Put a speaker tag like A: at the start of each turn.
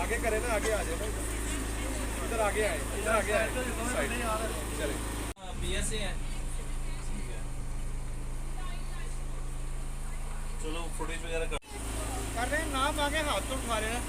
A: आगे करे ना, आगे आ जाए ना, इधर आगे आए, इधर आगे आए चले।
B: बीएस से है। चलो फुटेज वगैरह कर
A: रहे हैं, नाम आगे हाथ तो उठा रहे हैं।